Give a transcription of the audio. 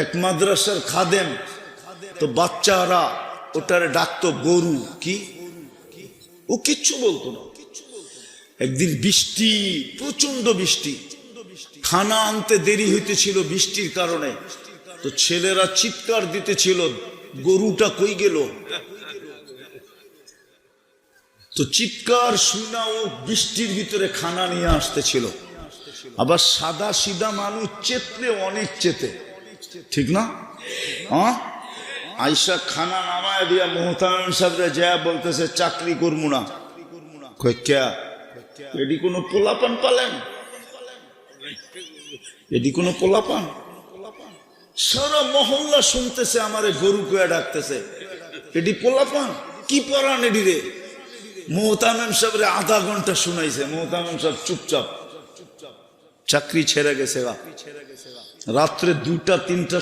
এক মাদ্রাসার খাদেম, তো বাচ্চারা ওটারে ডাকতো গরু। কি ও কিচ্ছু বলতো না। একদিন বৃষ্টি, প্রচন্ড বৃষ্টি, খানা আনতে দেরি হইতেছিল বৃষ্টির কারণে। তো ছেলেরা চিৎকার দিতেছিল, গরুটা কই গেল। তো চিৎকার শুনা ও বৃষ্টির ভিতরে খানা নিয়ে আসতেছিল। আবার সাদা সিধা মানুষ চেতলে অনেক চেতে, ঠিক না? আইসা খানা নামায় দিয়া মোহতারাম সাহেবরা যা বলতেছে চাকরি করবো না। এডি কোনো পোলাপান পালেন? এডি কোনো পোলাপান? সারা মহল্লা শুনতেছে আমারে গরু কয়া ডাকতেছে। এডি পোলাপান? কি পড়ান এডি রে? মোহতারাম সাহেবরে আধা ঘন্টা শুনাইছে। মোহতারাম সাহেব চুপচাপ, চাকরি ছেড়ে গেছে। রাত্রে 2টা 3টা